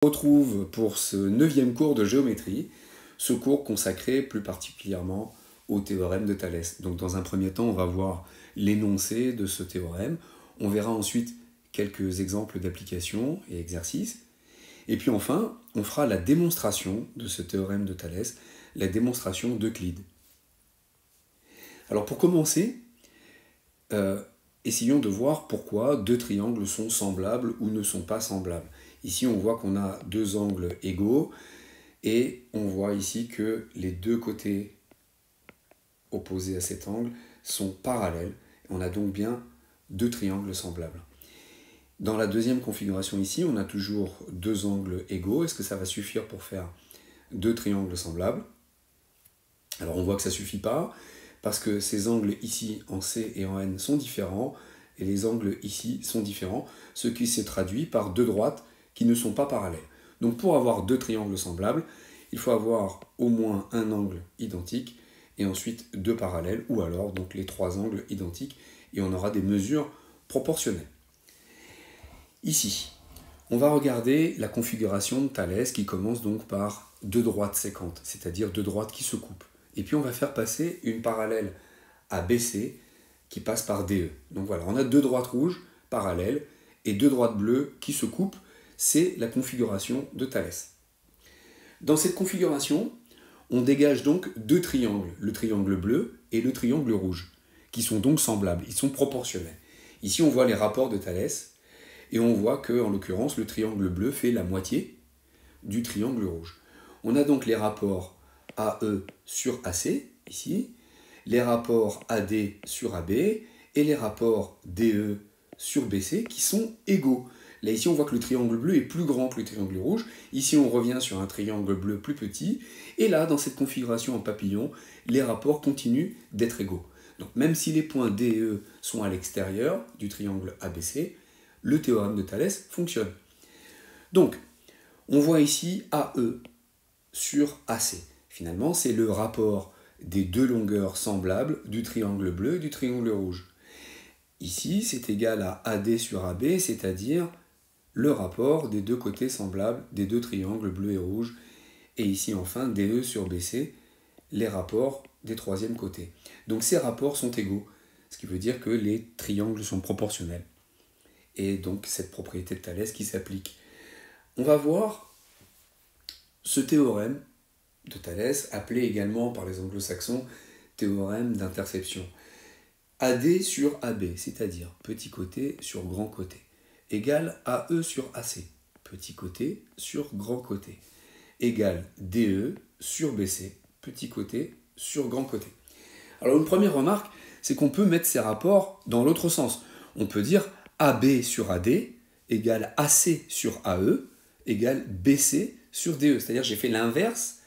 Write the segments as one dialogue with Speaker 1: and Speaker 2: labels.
Speaker 1: On retrouve pour ce 9e cours de géométrie, ce cours consacré plus particulièrement au théorème de Thalès. Donc dans un premier temps, on va voir l'énoncé de ce théorème, on verra ensuite quelques exemples d'applications et exercices, et puis enfin, on fera la démonstration de ce théorème de Thalès, la démonstration d'Euclide. Alors pour commencer, essayons de voir pourquoi deux triangles sont semblables ou ne sont pas semblables. Ici, on voit qu'on a deux angles égaux et on voit ici que les deux côtés opposés à cet angle sont parallèles. On a donc bien deux triangles semblables. Dans la deuxième configuration ici, on a toujours deux angles égaux. Est-ce que ça va suffire pour faire deux triangles semblables? Alors on voit que ça ne suffit pas parce que ces angles ici en C et en N sont différents et les angles ici sont différents, ce qui s'est traduit par deux droites qui ne sont pas parallèles. Donc pour avoir deux triangles semblables, il faut avoir au moins un angle identique et ensuite deux parallèles, ou alors donc les trois angles identiques, et on aura des mesures proportionnelles. Ici, on va regarder la configuration de Thalès qui commence donc par deux droites sécantes, c'est-à-dire deux droites qui se coupent. Et puis on va faire passer une parallèle à BC qui passe par DE. Donc voilà, on a deux droites rouges parallèles et deux droites bleues qui se coupent. C'est la configuration de Thalès. Dans cette configuration, on dégage donc deux triangles, le triangle bleu et le triangle rouge, qui sont donc semblables, ils sont proportionnels. Ici, on voit les rapports de Thalès, et on voit que, en l'occurrence, le triangle bleu fait la moitié du triangle rouge. On a donc les rapports AE sur AC, ici, les rapports AD sur AB, et les rapports DE sur BC, qui sont égaux. Là, ici, on voit que le triangle bleu est plus grand que le triangle rouge. Ici, on revient sur un triangle bleu plus petit. Et là, dans cette configuration en papillon, les rapports continuent d'être égaux. Donc, même si les points D et E sont à l'extérieur du triangle ABC, le théorème de Thalès fonctionne. Donc, on voit ici AE sur AC. Finalement, c'est le rapport des deux longueurs semblables du triangle bleu et du triangle rouge. Ici, c'est égal à AD sur AB, c'est-à-dire le rapport des deux côtés semblables des deux triangles bleu et rouge. Et ici, enfin, DE sur BC, les rapports des troisièmes côtés. Donc ces rapports sont égaux, ce qui veut dire que les triangles sont proportionnels. Et donc cette propriété de Thalès qui s'applique. On va voir ce théorème de Thalès, appelé également par les anglo-saxons théorème d'interception. AD sur AB, c'est-à-dire petit côté sur grand côté, égale AE sur AC, petit côté sur grand côté, égale DE sur BC, petit côté sur grand côté. Alors une première remarque, c'est qu'on peut mettre ces rapports dans l'autre sens. On peut dire AB sur AD égale AC sur AE égale BC sur DE. C'est-à-dire j'ai fait l'inverse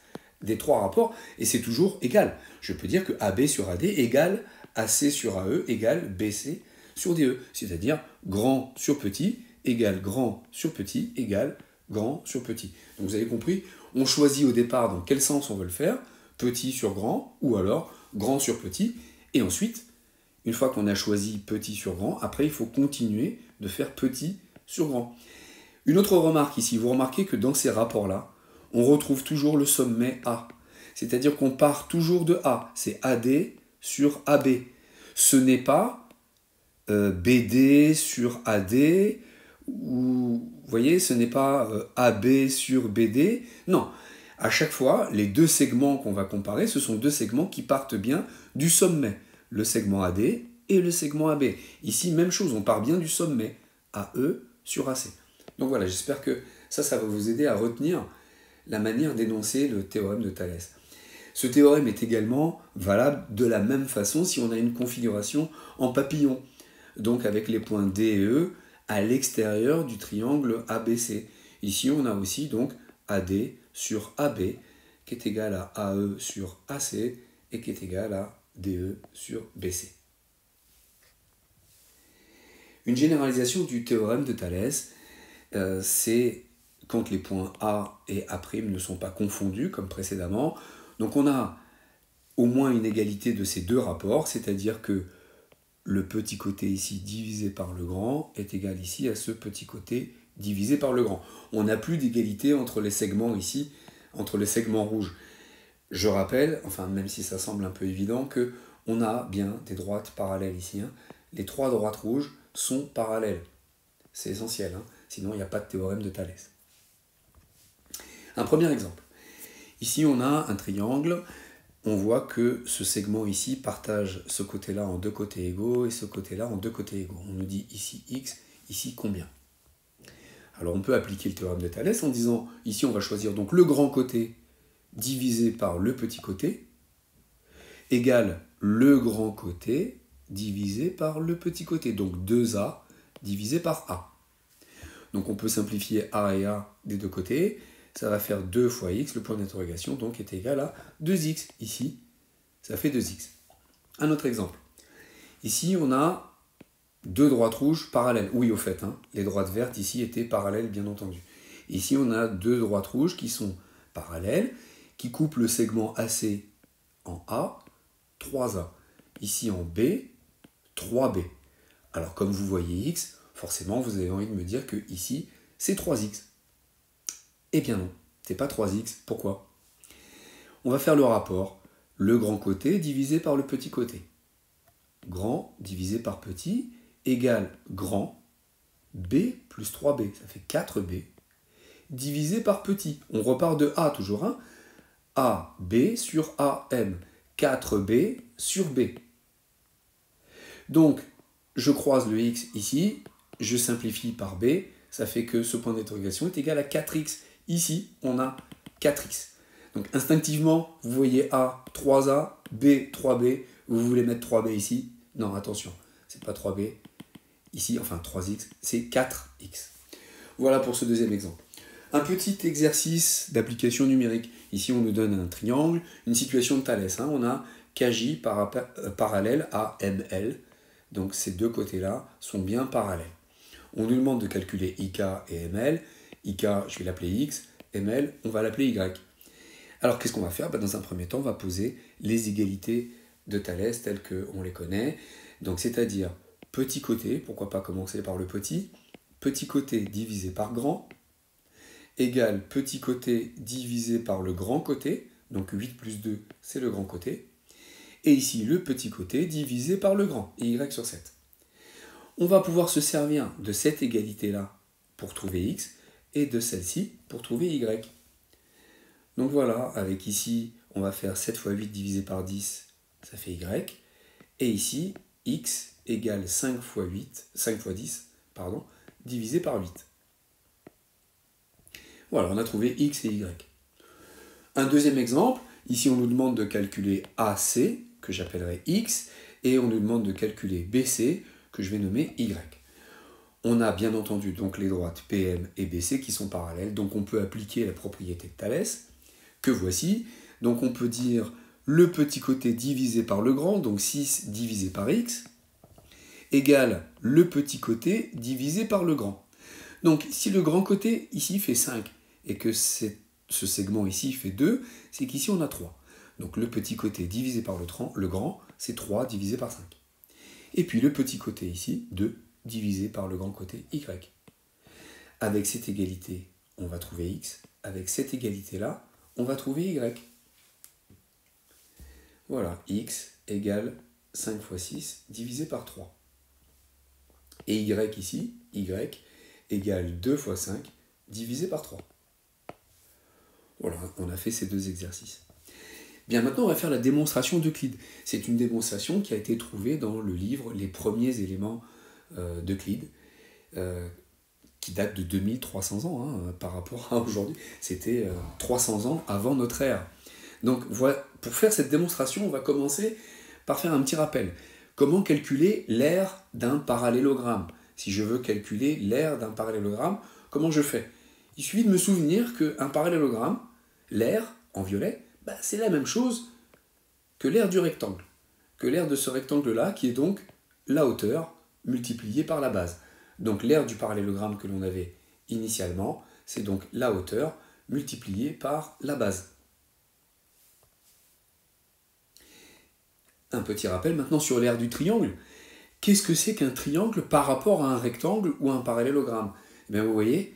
Speaker 1: des trois rapports et c'est toujours égal. Je peux dire que AB sur AD égale AC sur AE égale BC sur DE. C'est-à-dire grand sur petit égale grand sur petit égale grand sur petit. Donc vous avez compris, on choisit au départ dans quel sens on veut le faire, petit sur grand ou alors grand sur petit. Et ensuite, une fois qu'on a choisi petit sur grand, après il faut continuer de faire petit sur grand. Une autre remarque ici, vous remarquez que dans ces rapports-là, on retrouve toujours le sommet A. C'est-à-dire qu'on part toujours de A. C'est AD sur AB. Ce n'est pas BD sur AD, ou vous voyez, ce n'est pas AB sur BD. Non, à chaque fois, les deux segments qu'on va comparer, ce sont deux segments qui partent bien du sommet. Le segment AD et le segment AB. Ici, même chose, on part bien du sommet. AE sur AC. Donc voilà, j'espère que ça va vous aider à retenir la manière d'énoncer le théorème de Thalès. Ce théorème est également valable de la même façon si on a une configuration en papillon, donc avec les points D et E à l'extérieur du triangle ABC. Ici, on a aussi donc AD sur AB qui est égal à AE sur AC et qui est égal à DE sur BC. Une généralisation du théorème de Thalès, c'est quand les points A et A' ne sont pas confondus comme précédemment. Donc on a au moins une égalité de ces deux rapports, c'est-à-dire que le petit côté ici divisé par le grand est égal ici à ce petit côté divisé par le grand. On n'a plus d'égalité entre les segments ici, entre les segments rouges. Je rappelle, enfin même si ça semble un peu évident, que on a bien des droites parallèles ici. Hein. Les trois droites rouges sont parallèles. C'est essentiel, hein. Sinon il n'y a pas de théorème de Thalès. Un premier exemple. Ici on a un triangle, on voit que ce segment ici partage ce côté-là en deux côtés égaux et ce côté-là en deux côtés égaux. On nous dit ici x, ici combien. Alors on peut appliquer le théorème de Thalès en disant, ici on va choisir donc le grand côté divisé par le petit côté, égale le grand côté divisé par le petit côté. Donc 2a divisé par a. Donc on peut simplifier a et a des deux côtés. Ça va faire 2 fois x, le point d'interrogation donc est égal à 2x. Ici, ça fait 2x. Un autre exemple. Ici, on a deux droites rouges parallèles. Oui, au fait, hein, les droites vertes ici étaient parallèles, bien entendu. Ici, on a deux droites rouges qui sont parallèles, qui coupent le segment AC en A, 3A. Ici, en B, 3B. Alors, comme vous voyez x, forcément, vous avez envie de me dire que ici, c'est 3x. Eh bien non, c'est pas 3x. Pourquoi? On va faire le rapport. Le grand côté divisé par le petit côté. Grand divisé par petit égale grand b plus 3b. Ça fait 4b divisé par petit. On repart de a toujours. Hein. AB sur AM. 4b sur b. Donc, je croise le x ici. Je simplifie par b. Ça fait que ce point d'interrogation est égal à 4x. Ici, on a 4x. Donc instinctivement, vous voyez A, 3A, B, 3B. Vous voulez mettre 3B ici. Non, attention, c'est pas 3B. Ici, enfin 3x, c'est 4x. Voilà pour ce deuxième exemple. Un petit exercice d'application numérique. Ici, on nous donne un triangle, une situation de Thalès. Hein. On a KJ parallèle à ML. Donc ces deux côtés-là sont bien parallèles. On nous demande de calculer IK et ML. IK, je vais l'appeler X, ML, on va l'appeler Y. Alors qu'est-ce qu'on va faire? Dans un premier temps, on va poser les égalités de Thalès telles qu'on les connaît. Donc c'est-à-dire petit côté, pourquoi pas commencer par le petit côté divisé par grand, égale petit côté divisé par le grand côté, donc 8 plus 2, c'est le grand côté, et ici le petit côté divisé par le grand, et Y sur 7. On va pouvoir se servir de cette égalité-là pour trouver X, et de celle-ci pour trouver Y. Donc voilà, avec ici, on va faire 7 fois 8 divisé par 10, ça fait Y. Et ici, X égale 5 fois 10, divisé par 8. Voilà, on a trouvé X et Y. Un deuxième exemple, ici on nous demande de calculer AC, que j'appellerai X, et on nous demande de calculer BC, que je vais nommer Y. On a bien entendu donc les droites PM et BC qui sont parallèles, donc on peut appliquer la propriété de Thalès, que voici. Donc on peut dire le petit côté divisé par le grand, donc 6 divisé par x, égale le petit côté divisé par le grand. Donc si le grand côté ici fait 5, et que ce segment ici fait 2, c'est qu'ici on a 3. Donc le petit côté divisé par le grand, c'est 3 divisé par 5. Et puis le petit côté ici, 2, divisé par le grand côté y. Avec cette égalité, on va trouver x. Avec cette égalité-là, on va trouver y. Voilà, x égale 5 fois 6 divisé par 3. Et y ici, y égale 2 fois 5 divisé par 3. Voilà, on a fait ces deux exercices. Bien, maintenant, on va faire la démonstration d'Euclide. C'est une démonstration qui a été trouvée dans le livre Les premiers éléments d'Euclide, qui date de 2300 ans hein, par rapport à aujourd'hui. C'était 300 ans avant notre ère. Donc, voilà, pour faire cette démonstration, on va commencer par faire un petit rappel. Comment calculer l'aire d'un parallélogramme? Si je veux calculer l'aire d'un parallélogramme, comment je fais? Il suffit de me souvenir qu'un parallélogramme, l'aire, en violet, c'est la même chose que l'aire du rectangle. Que l'aire de ce rectangle-là, qui est donc la hauteur multipliée par la base. Donc l'aire du parallélogramme que l'on avait initialement, c'est donc la hauteur multipliée par la base. Un petit rappel maintenant sur l'aire du triangle. Qu'est-ce que c'est qu'un triangle par rapport à un rectangle ou à un parallélogramme? Eh bien, vous voyez,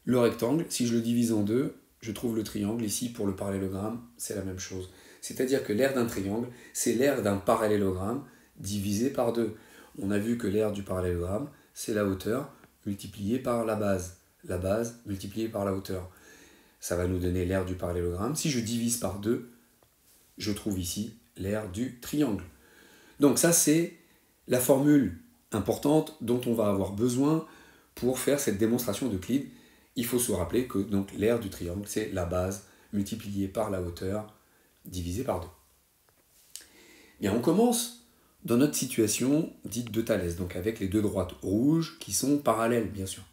Speaker 1: le rectangle, si je le divise en deux, je trouve le triangle. Ici, pour le parallélogramme, c'est la même chose. C'est-à-dire que l'aire d'un triangle, c'est l'aire d'un parallélogramme divisé par deux. On a vu que l'aire du parallélogramme, c'est la hauteur multipliée par la base. La base multipliée par la hauteur. Ça va nous donner l'aire du parallélogramme. Si je divise par deux, je trouve ici l'aire du triangle. Donc ça, c'est la formule importante dont on va avoir besoin pour faire cette démonstration d'Euclide. Il faut se rappeler que donc l'aire du triangle, c'est la base multipliée par la hauteur divisée par 2. Bien, on commence dans notre situation dite de Thalès, donc avec les deux droites rouges qui sont parallèles, bien sûr.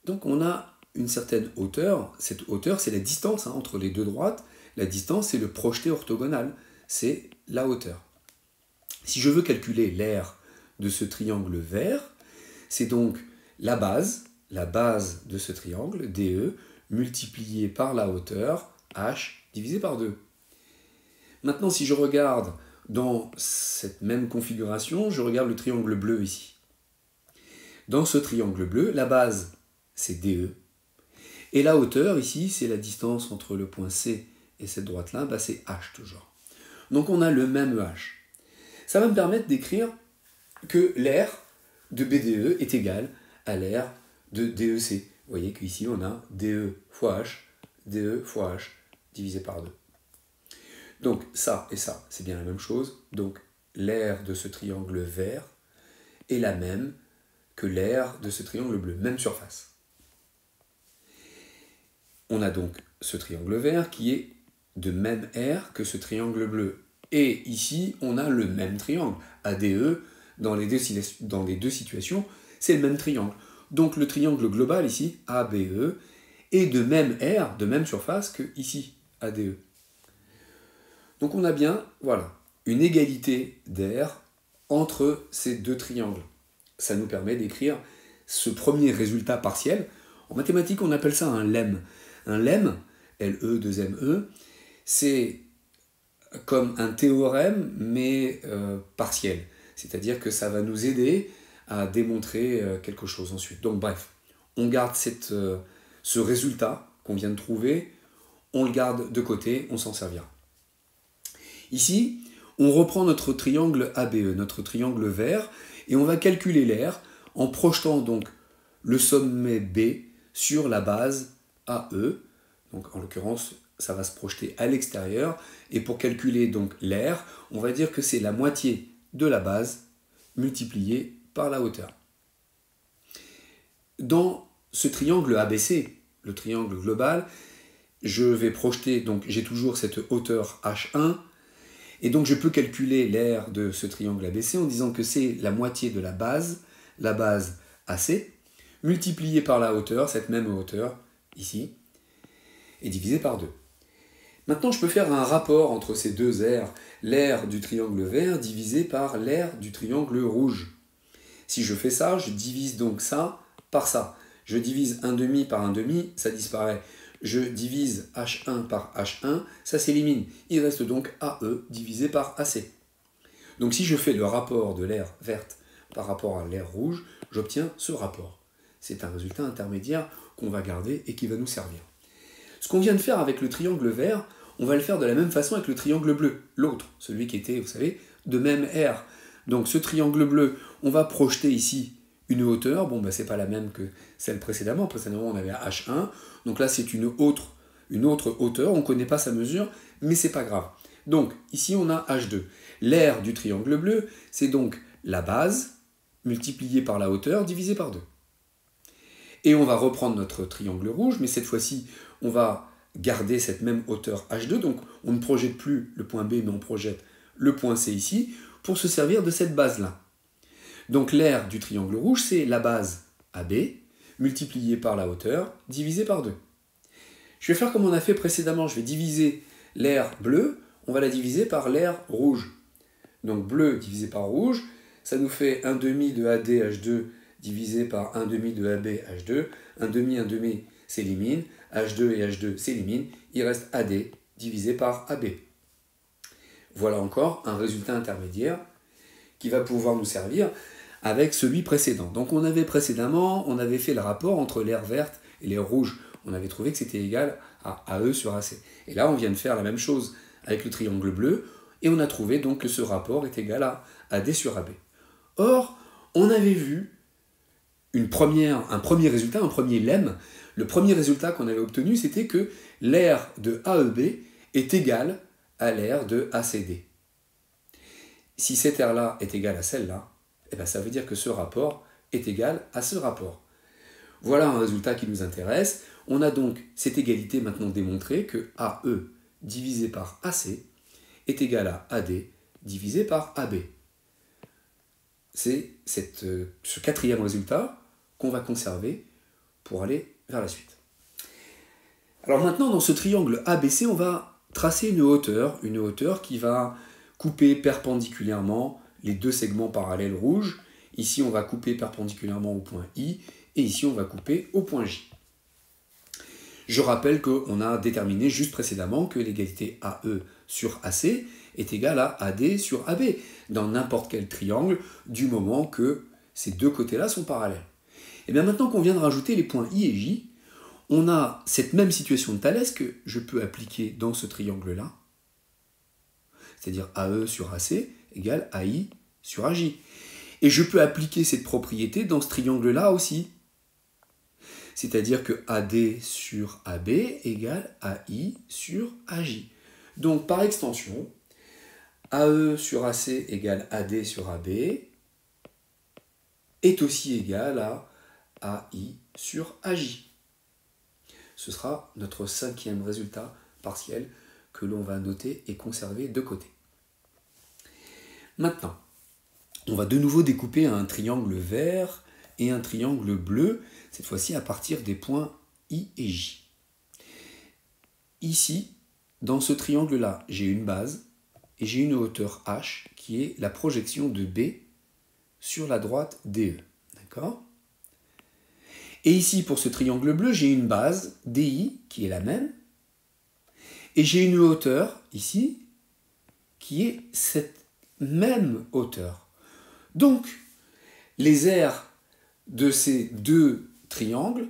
Speaker 1: Donc on a une certaine hauteur. Cette hauteur, c'est la distance entre les deux droites. La distance, c'est le projeté orthogonal, c'est la hauteur. Si je veux calculer l'aire de ce triangle vert, c'est donc la base de ce triangle, DE, multipliée par la hauteur, H, divisé par 2. Maintenant, si je regarde dans cette même configuration, je regarde le triangle bleu ici. Dans ce triangle bleu, la base, c'est DE. Et la hauteur, ici, c'est la distance entre le point C et cette droite-là, c'est H toujours. Donc on a le même H. Ça va me permettre d'écrire que l'aire de BDE est égale à l'aire de DEC. Vous voyez qu'ici, on a DE fois H divisé par 2. Donc ça et ça, c'est bien la même chose. Donc l'aire de ce triangle vert est la même que l'aire de ce triangle bleu, même surface. On a donc ce triangle vert qui est de même aire que ce triangle bleu. Et ici, on a le même triangle. ADE, dans les deux situations, c'est le même triangle. Donc le triangle global ici, ABE, est de même aire, de même surface que ici, ADE. Donc on a bien, voilà, une égalité d'aire entre ces deux triangles. Ça nous permet d'écrire ce premier résultat partiel. En mathématiques, on appelle ça un lemme. Un lemme, LE, 2ME, c'est comme un théorème, mais partiel. C'est-à-dire que ça va nous aider à démontrer quelque chose ensuite. Donc bref, on garde ce résultat qu'on vient de trouver, on le garde de côté, on s'en servira. Ici, on reprend notre triangle ABE, notre triangle vert, et on va calculer l'aire en projetant donc le sommet B sur la base AE. Donc en l'occurrence, ça va se projeter à l'extérieur. Et pour calculer donc l'aire, on va dire que c'est la moitié de la base multipliée par la hauteur. Dans ce triangle ABC, le triangle global, je vais projeter, donc j'ai toujours cette hauteur H1, et donc je peux calculer l'aire de ce triangle ABC en disant que c'est la moitié de la base AC, multipliée par la hauteur, cette même hauteur, ici, et divisée par 2. Maintenant, je peux faire un rapport entre ces deux aires, l'aire du triangle vert divisé par l'aire du triangle rouge. Si je fais ça, je divise donc ça par ça. Je divise 1,5 par 1,5, ça disparaît. Je divise H1 par H1, ça s'élimine. Il reste donc AE divisé par AC. Donc si je fais le rapport de l'aire verte par rapport à l'aire rouge, j'obtiens ce rapport. C'est un résultat intermédiaire qu'on va garder et qui va nous servir. Ce qu'on vient de faire avec le triangle vert, on va le faire de la même façon avec le triangle bleu, l'autre, celui qui était, vous savez, de même aire. Donc ce triangle bleu, on va projeter ici une hauteur, bon c'est pas la même que celle précédemment, on avait H1, donc là c'est une autre hauteur, on ne connaît pas sa mesure, mais c'est pas grave. Donc ici on a H2. L'aire du triangle bleu, c'est donc la base multipliée par la hauteur divisée par 2. Et on va reprendre notre triangle rouge, mais cette fois-ci on va garder cette même hauteur H2, donc on ne projette plus le point B, mais on projette le point C ici, pour se servir de cette base-là. Donc l'aire du triangle rouge, c'est la base AB, multipliée par la hauteur, divisée par 2. Je vais faire comme on a fait précédemment, je vais diviser l'aire bleue, on va la diviser par l'aire rouge. Donc bleu divisé par rouge, ça nous fait 1,5 de AD H2 divisé par 1,5 de AB H2, 1,5 s'élimine, H2 et H2 s'éliminent, il reste AD divisé par AB. Voilà encore un résultat intermédiaire qui va pouvoir nous servir avec celui précédent. Donc on avait précédemment, on avait fait le rapport entre l'aire verte et l'aire rouge. On avait trouvé que c'était égal à AE sur AC. Et là, on vient de faire la même chose avec le triangle bleu, et on a trouvé donc que ce rapport est égal à AD sur AB. Or, on avait vu un premier résultat, un premier lemme. Le premier résultat qu'on avait obtenu, c'était que l'aire de AEB est égale à l'aire de ACD. Si cette aire-là est égale à celle-là, eh bien ça veut dire que ce rapport est égal à ce rapport. Voilà un résultat qui nous intéresse. On a donc cette égalité maintenant démontrée que AE divisé par AC est égal à AD divisé par AB. C'est ce quatrième résultat qu'on va conserver pour aller vers la suite. Alors maintenant, dans ce triangle ABC, on va tracer une hauteur qui va couper perpendiculairement les deux segments parallèles rouges. Ici, on va couper perpendiculairement au point I, et ici, on va couper au point J. Je rappelle qu'on a déterminé juste précédemment que l'égalité AE sur AC est égale à AD sur AB, dans n'importe quel triangle, du moment que ces deux côtés-là sont parallèles. Et bien maintenant qu'on vient de rajouter les points I et J, on a cette même situation de Thalès que je peux appliquer dans ce triangle-là, c'est-à-dire AE sur AC égale AI sur AJ. Et je peux appliquer cette propriété dans ce triangle-là aussi. C'est-à-dire que AD sur AB égale AI sur AJ. Donc par extension, AE sur AC égale AD sur AB est aussi égal à AI sur AJ. Ce sera notre cinquième résultat partiel que l'on va noter et conserver de côté. Maintenant, on va de nouveau découper un triangle vert et un triangle bleu, cette fois-ci à partir des points I et J. Ici, dans ce triangle-là, j'ai une base et j'ai une hauteur H qui est la projection de B sur la droite DE. D'accord ? Et ici, pour ce triangle bleu, j'ai une base DI qui est la même et j'ai une hauteur ici qui est cette même hauteur. Donc, les aires de ces deux triangles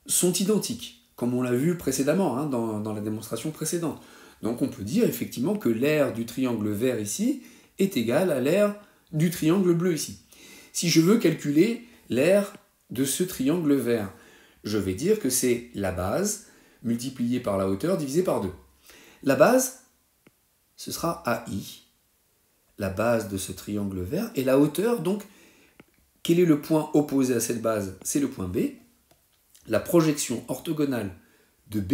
Speaker 1: sont identiques, comme on l'a vu précédemment dans la démonstration précédente. Donc on peut dire effectivement que l'aire du triangle vert ici est égale à l'aire du triangle bleu ici. Si je veux calculer l'aire de ce triangle vert, je vais dire que c'est la base multipliée par la hauteur divisée par 2. La base, ce sera AI, la base de ce triangle vert, et la hauteur, donc, quel est le point opposé à cette base? C'est le point B. La projection orthogonale de B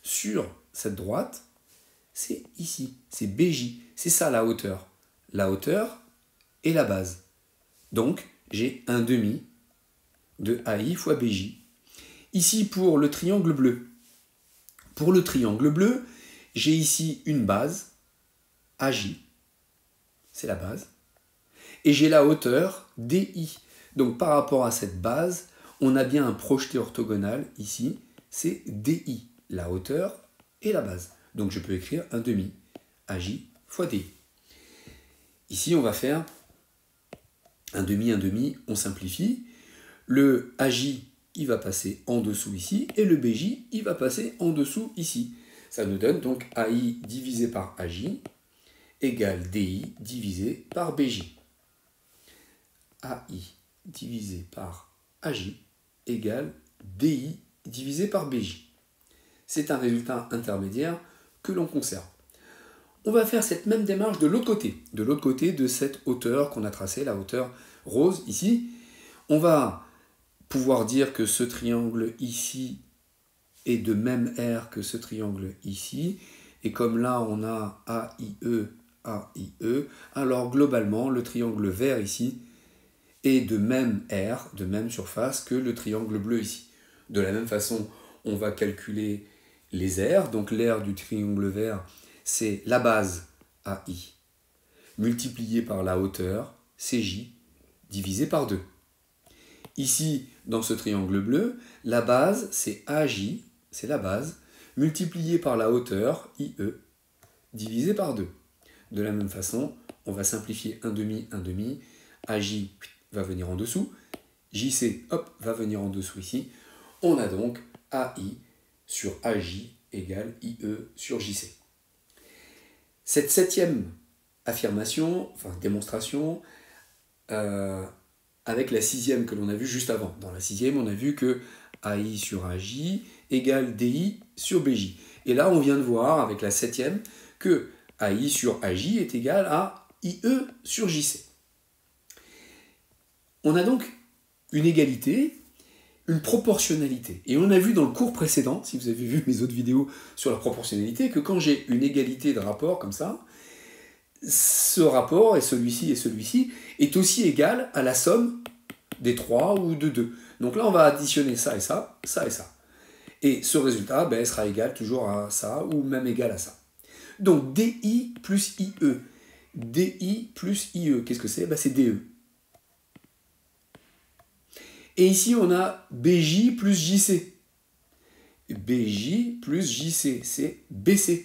Speaker 1: sur cette droite, c'est ici, c'est BJ. C'est ça la hauteur. La hauteur et la base. Donc, j'ai 1/2 de AI fois BJ. Ici, pour le triangle bleu. Pour le triangle bleu, j'ai ici une base, AJ, c'est la base, et j'ai la hauteur DI. Donc par rapport à cette base, on a bien un projeté orthogonal ici, c'est DI, la hauteur et la base. Donc je peux écrire 1/2 AJ fois DI. Ici, on va faire 1/2, on simplifie. Le AJ, il va passer en dessous ici, et le BJ, il va passer en dessous ici. Ça nous donne donc AI divisé par AJ égale DI divisé par BJ. AI divisé par AJ égale DI divisé par BJ. C'est un résultat intermédiaire que l'on conserve. On va faire cette même démarche de l'autre côté de cette hauteur qu'on a tracée, la hauteur rose ici. On va pouvoir dire que ce triangle ici est de même aire que ce triangle ici. Et comme là, on a AIE, AIE, alors globalement, le triangle vert ici est de même aire, de même surface que le triangle bleu ici. De la même façon, on va calculer les aires. Donc l'aire du triangle vert, c'est la base AI multipliée par la hauteur CJ divisé par 2. Ici, dans ce triangle bleu, la base, c'est AJ, c'est la base, multipliée par la hauteur IE, divisé par 2. De la même façon, on va simplifier 1/2, AJ va venir en dessous, JC, hop, va venir en dessous ici. On a donc AI sur AJ égale IE sur JC. Cette septième affirmation, enfin démonstration, avec la sixième que l'on a vue juste avant. Dans la sixième, on a vu que AI sur AJ égale DI sur BJ. Et là, on vient de voir avec la septième que AI sur AJ est égal à IE sur JC. On a donc une égalité, une proportionnalité. Et on a vu dans le cours précédent, si vous avez vu mes autres vidéos sur la proportionnalité, que quand j'ai une égalité de rapport comme ça, ce rapport, et celui-ci, est aussi égal à la somme des 3 ou de 2. Donc là, on va additionner ça et ça, ça et ça. Et ce résultat sera égal toujours à ça, ou même égal à ça. Donc DI plus IE. DI plus IE, qu'est-ce que c'est? C'est DE. Et ici, on a BJ plus JC. BJ plus JC, c'est BC.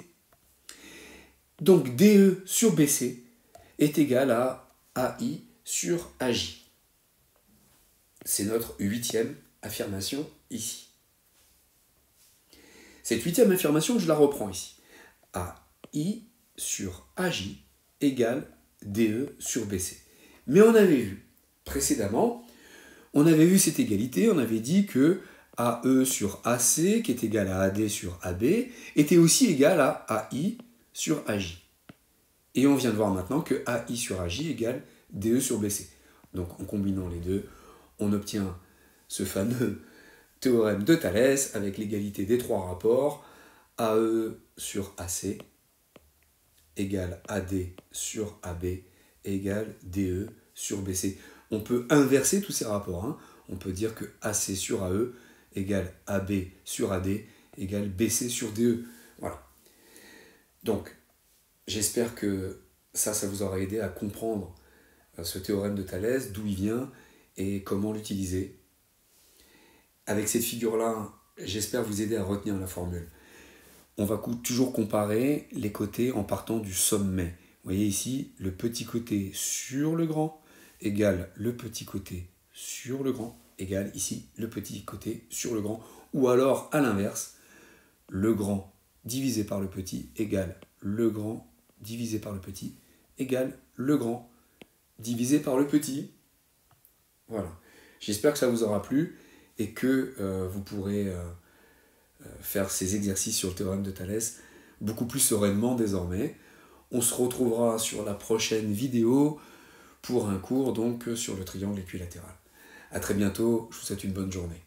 Speaker 1: Donc DE sur BC est égal à AI sur AJ. C'est notre huitième affirmation ici. Cette huitième affirmation, je la reprends ici. AI sur AJ égale DE sur BC. Mais on avait vu précédemment, on avait vu cette égalité, on avait dit que AE sur AC, qui est égal à AD sur AB, était aussi égal à AI sur AJ. Et on vient de voir maintenant que AI sur AJ égale DE sur BC. Donc en combinant les deux, on obtient ce fameux théorème de Thalès avec l'égalité des trois rapports. AE sur AC égale AD sur AB égale DE sur BC. On peut inverser tous ces rapports. Hein. On peut dire que AC sur AE égale AB sur AD égale BC sur DE. Voilà. Donc, j'espère que ça vous aura aidé à comprendre ce théorème de Thalès, d'où il vient et comment l'utiliser. Avec cette figure-là, j'espère vous aider à retenir la formule. On va toujours comparer les côtés en partant du sommet. Vous voyez ici, le petit côté sur le grand égale le petit côté sur le grand égale ici le petit côté sur le grand. Ou alors, à l'inverse, le grand divisé par le petit égale le grand divisé par le petit égale le grand divisé par le petit. Voilà. J'espère que ça vous aura plu et que vous pourrez faire ces exercices sur le théorème de Thalès beaucoup plus sereinement désormais. On se retrouvera sur la prochaine vidéo pour un cours donc sur le triangle équilatéral. À très bientôt, je vous souhaite une bonne journée.